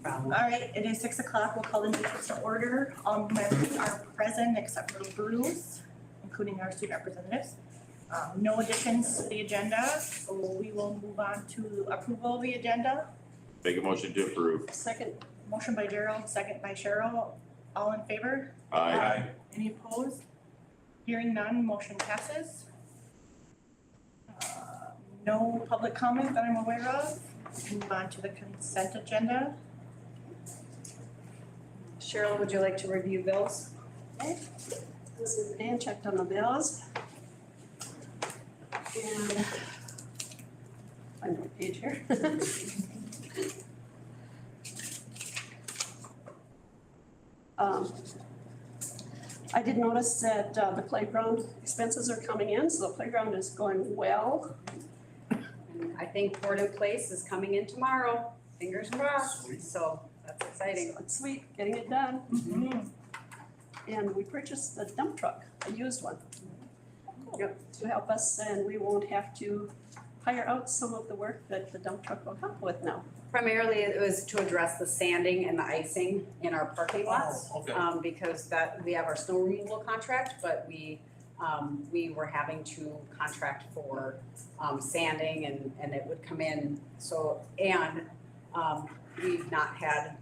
All right, it is 6 o'clock. We'll call the meeting to order. All members are present except for Bruce, including our student representatives. No additions to the agenda, so we will move on to approval of the agenda. Make a motion to approve. Second. Motion by Gerald, second by Cheryl. All in favor? Aye. Any opposed? Hearing none, motion passes. No public comment that I'm aware of. Move on to the consent agenda. Cheryl, would you like to review bills? Okay, this is Dan checked on the bills. And find my page here. I did notice that the playground expenses are coming in, so the playground is going well. And I think Board in Place is coming in tomorrow, fingers crossed, so that's exciting. So it's sweet, getting it done. Mhm. And we purchased a dump truck, a used one. Yep, to help us, and we won't have to hire out some of the work that the dump truck will help with now. Primarily, it was to address the sanding and the icing in our parking lots. Because we have our snow removal contract, but we were having to contract for sanding and it would come in, so, and we've not had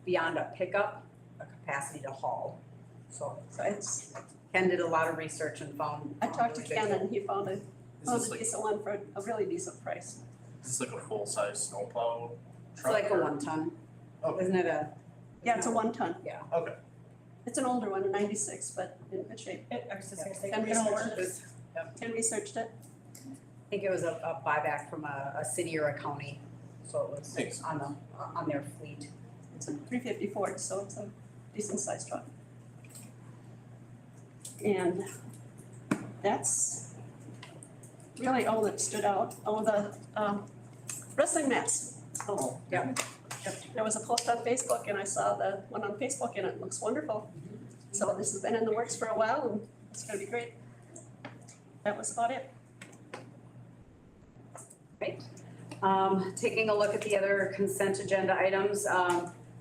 beyond a pickup, a capacity to haul. So It's, Ken did a lot of research and found. I talked to Ken and he found a Is this like, decent one for a really decent price. is this like a full-size snowplow It's truck? like a or- 1 ton, Okay. isn't it a? Yeah, it's a 1 ton. Okay. It's an older one, a 96, but in good shape. I was just gonna say, Can it all research works. Ken researched it. I think it was a buyback from a city or a county, so it was Thanks. on their fleet. It's a 350 Ford, so it's a decent sized truck. And that's really all that stood out. Oh, the wrestling mats. Oh, Yeah. There was a post on Facebook and I saw the one on Facebook and it looks wonderful. So this has been in the works for a while and it's gonna be great. That was about it. Right. Taking a look at the other consent agenda items,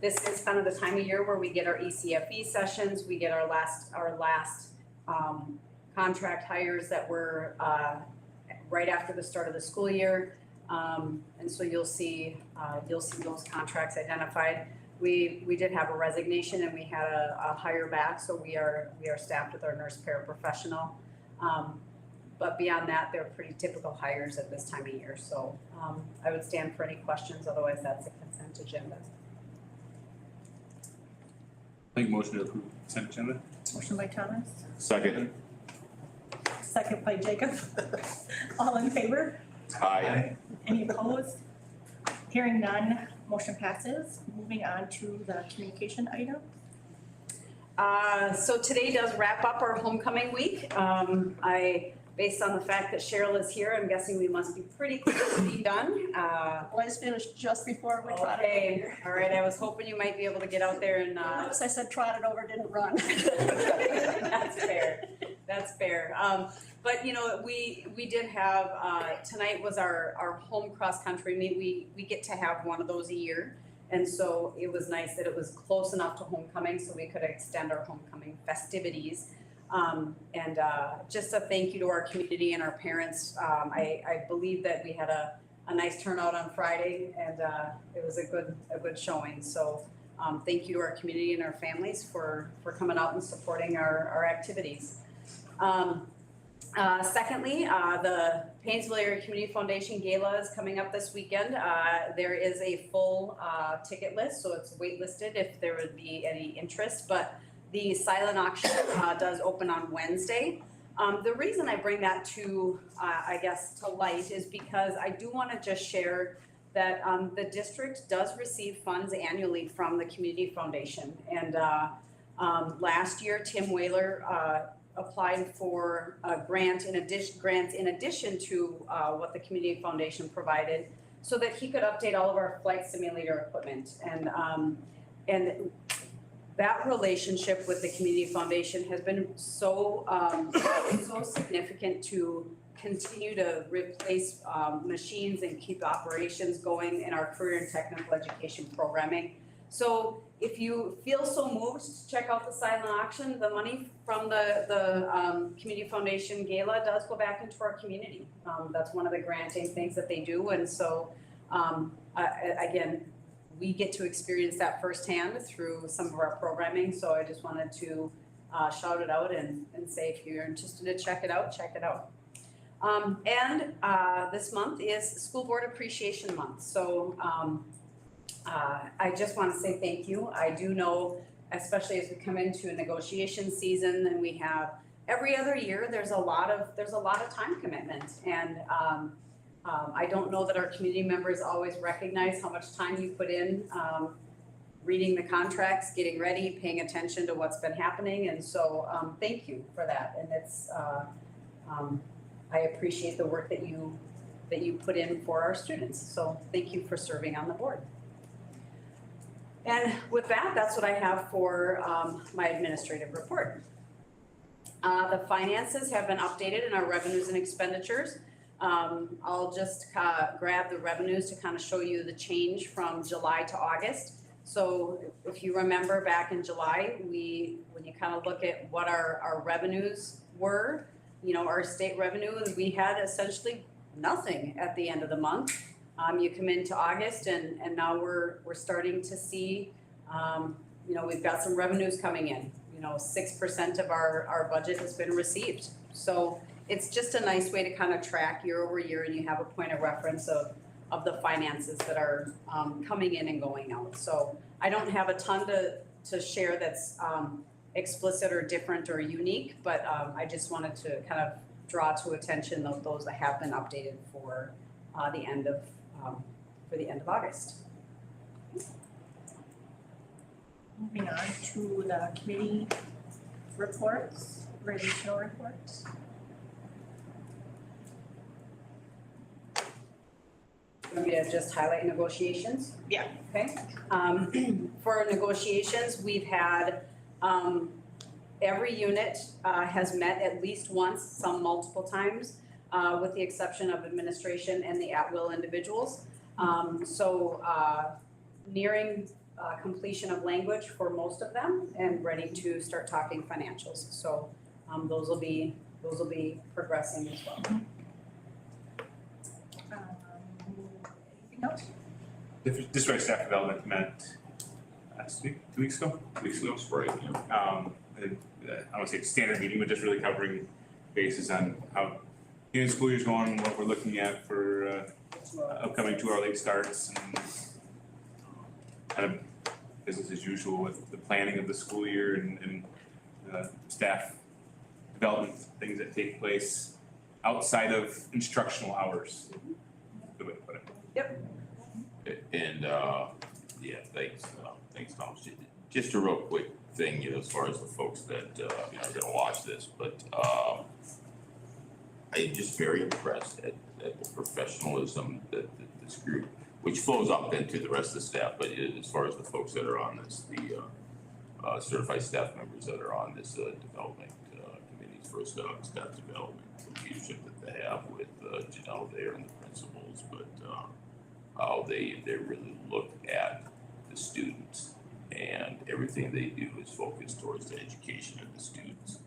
this is kind of the time of year where we get our ECFE sessions, we get our last contract hires that were right after the start of the school year. And so you'll see those contracts identified. We did have a resignation and we had a hire back, so we are staffed with our nurse paraprofessional. But beyond that, they're pretty typical hires at this time of year, so I would stand for any questions, otherwise that's a consent agenda. Make motion to approve consent agenda? Motion by Thomas, Second. second by Jacob. All in favor? Aye. Any opposed? Hearing none, motion passes. Moving on to the communication item. So today does wrap up our homecoming week. Based on the fact that Cheryl is here, I'm guessing we must be pretty close to being done. Boys finished just before we trotted over Okay, here. all right, I was hoping you might be able to get out there and Notice I said trotted over, didn't run. That's fair. But you know, we did have, tonight was our home cross-country meet. We get to have one of those a year. And so it was nice that it was close enough to homecoming so we could extend our homecoming festivities. And just a thank you to our community and our parents. I believe that we had a nice turnout on Friday and it was a good showing. So thank you to our community and our families for coming out and supporting our activities. Secondly, the Paynesville Area Community Foundation Gala is coming up this weekend. There is a full ticket list, so it's waitlisted if there would be any interest, but the silent auction does open on Wednesday. The reason I bring that to light is because I do want to just share that the district does receive funds annually from the Community Foundation. And last year, Tim Whaler applied for a grants in addition to what the Community Foundation provided, so that he could update all of our flight simulator equipment. And that relationship with the Community Foundation has been so significant to continue to replace machines and keep operations going in our career and technical education programming. So if you feel so moved to check out the silent auction, the money from the Community Foundation Gala does go back into our community. That's one of the granting things that they do, and so again, we get to experience that firsthand through some of our programming, so I just wanted to shout it out and say if you're interested to check it out, check it out. And this month is School Board Appreciation Month, so I just want to say thank you. I do know, especially as we come into a negotiation season and we have every other year, there's a lot of time commitment, and I don't know that our community members always recognize how much time you put in reading the contracts, getting ready, paying attention to what's been happening, and so thank you for that. And it's I appreciate the work that you put in for our students. So thank you for serving on the board. And with that, that's what I have for my administrative report. The finances have been updated in our revenues and expenditures. I'll just grab the revenues to kind of show you the change from July to August. So if you remember back in July, when you kind of look at what our revenues were, you know, our state revenue, we had essentially nothing at the end of the month. You come into August and now we're starting to see, you know, we've got some revenues coming in. You know, 6% of our budget has been received. So it's just a nice way to kind of track year over year, and you have a point of reference of the finances that are coming in and going out. So I don't have a ton to share that's explicit or different or unique, but I just wanted to kind of draw to attention those that have been updated for the end of August. Moving on to the committee reports, relational reports. Want me to just highlight negotiations? Yeah. Okay. For negotiations, we've had every unit has met at least once, some multiple times, with the exception of administration and the at-will individuals. So nearing completion of language for most of them and ready to start talking financials. So those will be progressing as well. Anything else? District staff development met last week, 2 weeks ago? 2 weeks ago. Looks right, yeah. I don't want to say standard meeting, but just really covering bases on how the school year's going, what we're looking at for upcoming 2-hour late starts, and kind of business as usual with the planning of the school year and staff development, things that take place outside of instructional hours. Good way to put it. And, yeah, thanks, Tom. Just a real quick thing, you know, as far as the folks that, you know, are gonna watch this, but, I'm just very impressed at the professionalism that this group, which flows up into the rest of the staff, but as far as the folks that are on this, the, certified staff members that are on this, development, committees for staff development, the leadership that they have with, Janelle there and the principals, but, how they really look at the students, and everything they do is focused towards the education of the students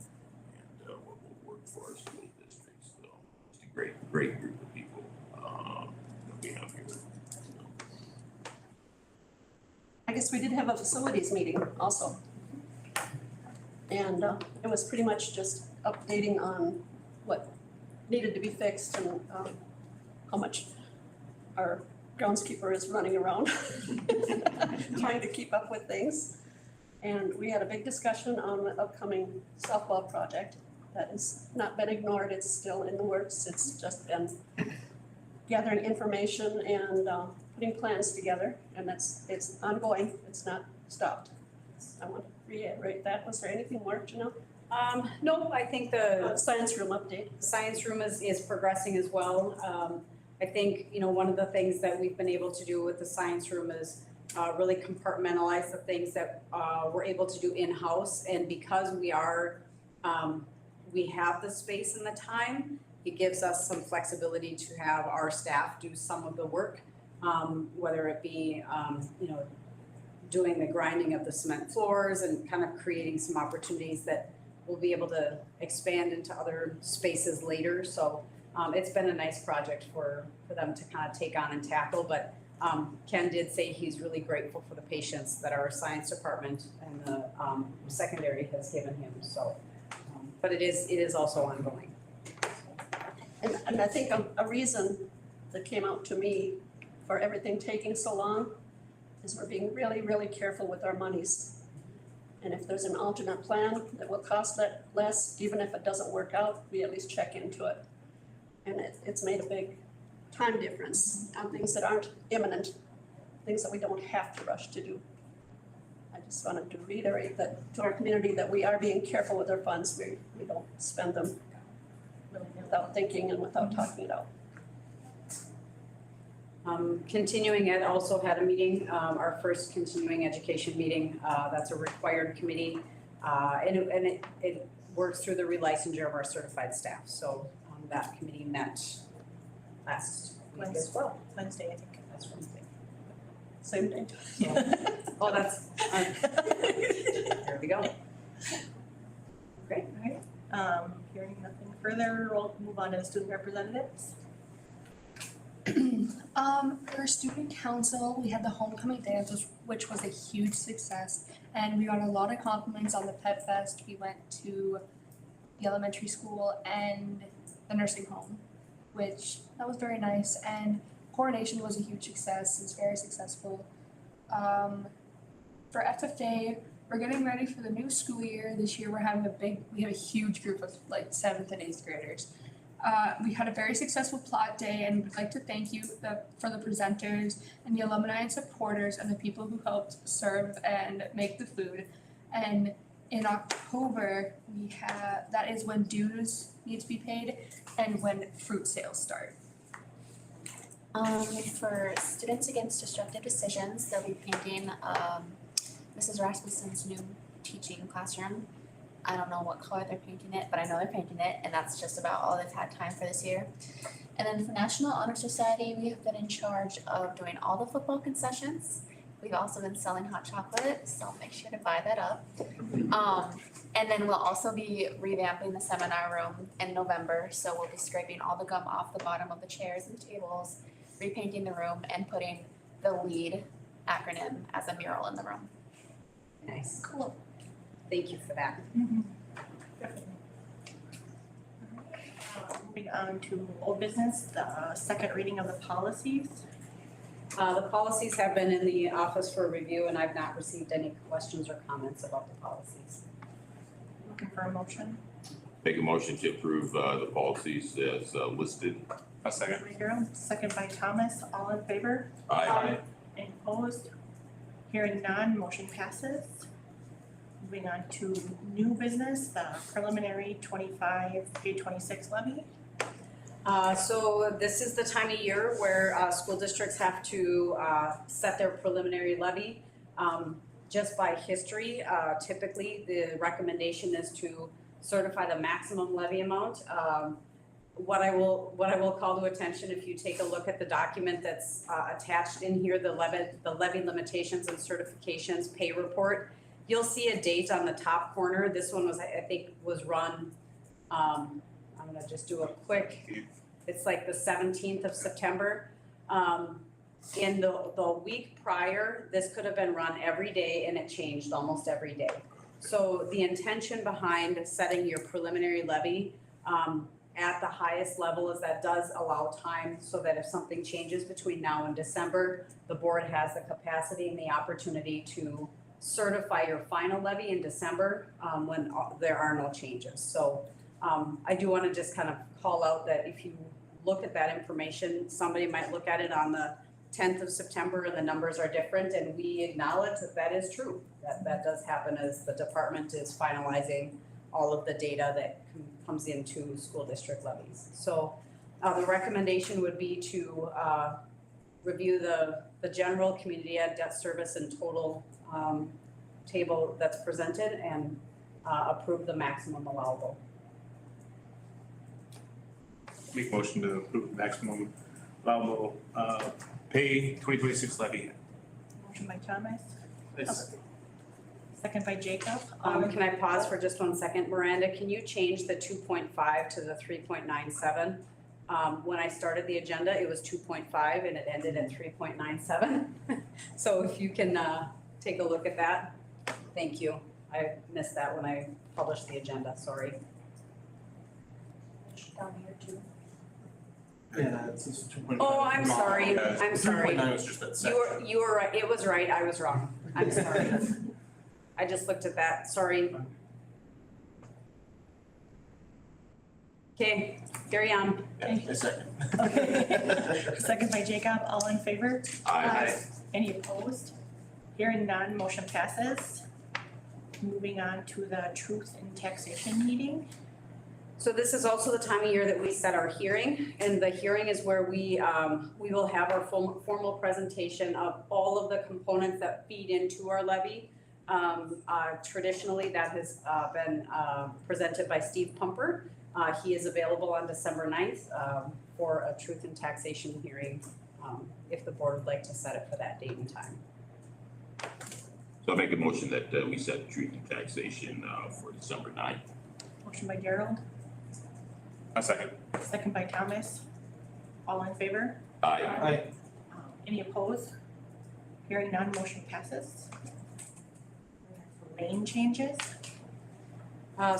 and what will work for our school districts. So it's a great group of people that we have here. So. I guess we did have a facilities meeting also. And it was pretty much just updating on what needed to be fixed and how much our groundskeeper is running around trying to keep up with things. And we had a big discussion on the upcoming softball project that has not been ignored. It's still in the works. It's just been gathering information and putting plans together, and it's ongoing. It's not stopped. I want to reiterate that. Was there anything more, Janelle? No, I think the Science room update. science room is progressing as well. I think, you know, one of the things that we've been able to do with the science room is really compartmentalize the things that we're able to do in-house, and because we have the space and the time, It gives us some flexibility to have our staff do some of the work, whether it be, doing the grinding of the cement floors and kind of creating some opportunities that we'll be able to expand into other spaces later. So it's been a nice project for them to kind of take on and tackle, but Ken did say he's really grateful for the patience that our science department and the secondary has given him, so. But it is also ongoing. And I think a reason that came out to me for everything taking so long is we're being really, really careful with our monies. And if there's an alternate plan that will cost that less, even if it doesn't work out, we at least check into it. And it's made a big time difference on things that aren't imminent, things that we don't have to rush to do. I just wanted to reiterate that to our community that we are being careful with our funds. We don't spend them without thinking and without talking it out. Continuing ed also had a meeting, our first continuing education meeting, that's a required committee. And it works through the relicensure of our certified staff, so that committee met last week as well. Wednesday, I think. That's Wednesday. Same day. Oh, that's, there we go. Great. Hearing nothing further, we'll move on to the student representatives. For student council, we had the homecoming dance, which was a huge success, and we got a lot of compliments on the Pet Fest. We went to the elementary school and the nursing home, which that was very nice, and coronation was a huge success. It's very successful. For FFA, we're getting ready for the new school year. This year we have a huge group of like 7th and 8th graders. We had a very successful plot day, and we'd like to thank you for the presenters and the alumni and supporters and the people who helped serve and make the food. And in October, that is when dues need to be paid and when fruit sales start. For Students Against Destructive Decisions, they'll be painting Mrs. Rasmussen's new teaching classroom. I don't know what color they're painting it, but I know they're painting it, and that's just about all they've had time for this year. And then for National Honor Society, we have been in charge of doing all the football concessions. We've also been selling hot chocolate, so make sure to buy that up. And then we'll also be revamping the seminar room in November, so we'll be scraping all the gum off the bottom of the chairs and tables, repainting the room, and putting the LEAD acronym as a mural in the room. Nice. Cool. Thank you for that. Moving on to old business, the second reading of the policies. The policies have been in the office for review, and I've not received any questions or comments about the policies. Looking for a motion. Make a motion to approve the policies as listed. A second. By Harold, second by Thomas, all in favor? Aye. Any opposed? Hearing none, motion passes. Moving on to new business, the preliminary 25, pay 26 levy. So this is the time of year where school districts have to set their preliminary levy. Just by history, typically the recommendation is to certify the maximum levy amount. What I will call to attention, if you take a look at the document that's attached in here, the levy limitations and certifications pay report, you'll see a date on the top corner. This one was, I think, was run, I'm gonna just do a quick, it's like the 17th of September. In the week prior, this could have been run every day and it changed almost every day. So the intention behind setting your preliminary levy at the highest level is that does allow time so that if something changes between now and December, the board has the capacity and the opportunity to certify your final levy in December when there are no changes. So I do want to just kind of call out that if you look at that information, somebody might look at it on the 10th of September and the numbers are different, and we acknowledge that that is true. That does happen as the department is finalizing all of the data that comes into school district levies. So the recommendation would be to review the general community ed debt service and total table that's presented and approve the maximum allowable. Make motion to approve maximum allowable, pay 2026 levy. Motion by Thomas, second by Jacob. Can I pause for just 1 second? Miranda, can you change the 2.5 to the 3.97? When I started the agenda, it was 2.5 and it ended at 3.97. So if you can, take a look at that, thank you. I missed that when I published the agenda, sorry. Down here too. Yeah, it's just 2.5. Oh, I'm sorry, I'm sorry. 3.9 was just that You section. were right, it was right, I was wrong, I'm sorry. I just looked at that, sorry. Okay, carry on. Yeah, a second. Okay. Second by Jacob, all in favor? Aye. Any opposed? Hearing none, motion passes. Moving on to the truth in taxation meeting. So this is also the time of year that we set our hearing, and the hearing is where we will have our formal presentation of all of the components that feed into our levy. Traditionally, that has been presented by Steve Pumper. He is available on December 9th for a truth in taxation hearing, if the board would like to set it for that date and time. So I'll make a motion that we set truth and taxation for December 9th. Motion by Gerald, A second. second by Thomas. All in favor? Aye. Any opposed? Hearing none, motion passes. Lane changes.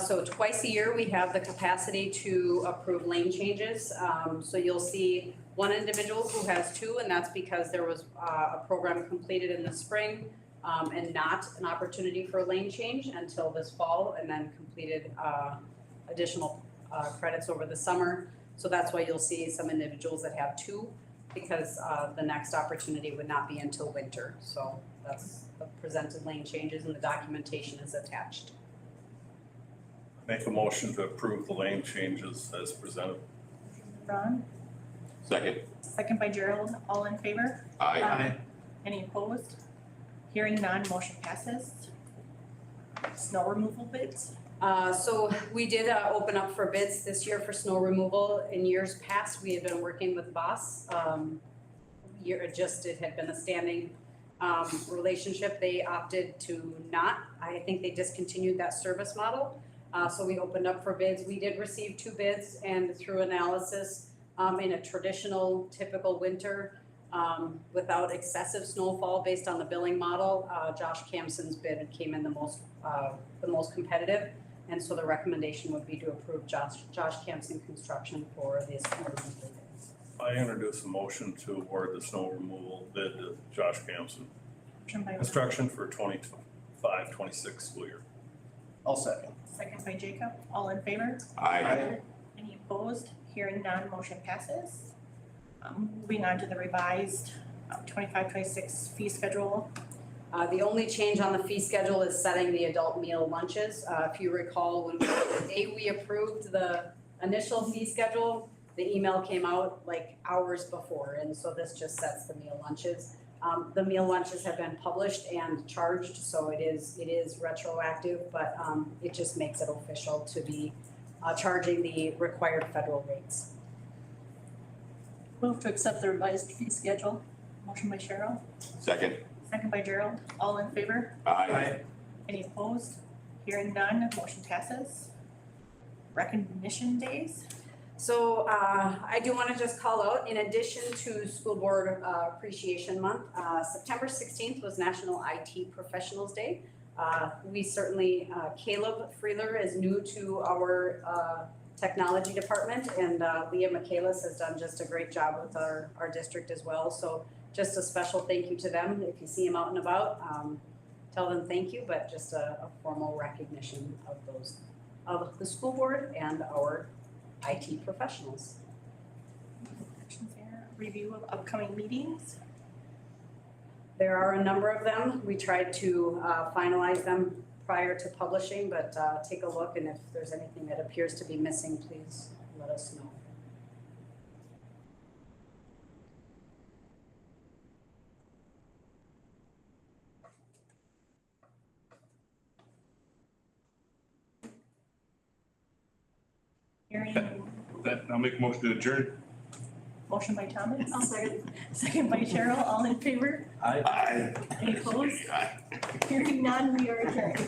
So twice a year, we have the capacity to approve lane changes. So you'll see one individual who has two, and that's because there was a program completed in the spring and not an opportunity for a lane change until this fall, and then completed additional credits over the summer. So that's why you'll see some individuals that have two, because the next opportunity would not be until winter. So that's the presented lane changes, and the documentation is attached. Make a motion to approve the lane changes as presented. Ron, Second. second by Gerald, all in favor? Aye. Any opposed? Hearing none, motion passes. Snow removal bids. So we did open up for bids this year for snow removal. In years past, we had been working with Boss. It had been a standing relationship. They opted to not. I think they discontinued that service model. So we opened up for bids. We did receive two bids, and through analysis, in a traditional, typical winter, without excessive snowfall based on the billing model, Josh Campson's bid came in the most competitive. And so the recommendation would be to approve Josh Campson Construction for the snow removal bids. I introduce a motion to award the snow removal bid to Josh Campson. Motion by Ron, Construction for 25-26 school year. I'll second. second by Jacob, all in favor? Aye. Any opposed? Hearing none, motion passes. Moving on to the revised 25-26 fee schedule. The only change on the fee schedule is setting the adult meal lunches. If you recall, when the day we approved the initial fee schedule, the email came out like hours before, and so this just sets the meal lunches. The meal lunches have been published and charged, so it is retroactive, but it just makes it official to be charging the required federal rates. Move to accept the revised fee schedule. Motion by Cheryl, Second. second by Gerald, all in favor? Aye. Any opposed? Hearing none, motion passes. Recognition days. So I do want to just call out, in addition to School Board Appreciation Month, September 16th was National IT Professionals Day. We certainly, Caleb Freeler is new to our technology department, and Leah Michaelis has done just a great job with our district as well. So just a special thank you to them. If you see them out and about, tell them thank you, but just a formal recognition of those, of the school board and our IT professionals. Actions there. Review of upcoming meetings. There are a number of them. We tried to finalize them prior to publishing, but take a look, and if there's anything that appears to be missing, please let us know. Hearing That, I'll make a motion to adjourn. Motion by Thomas, I'll second. second by Cheryl, all in favor? Aye. Any opposed? Aye. Hearing none, we are adjourned.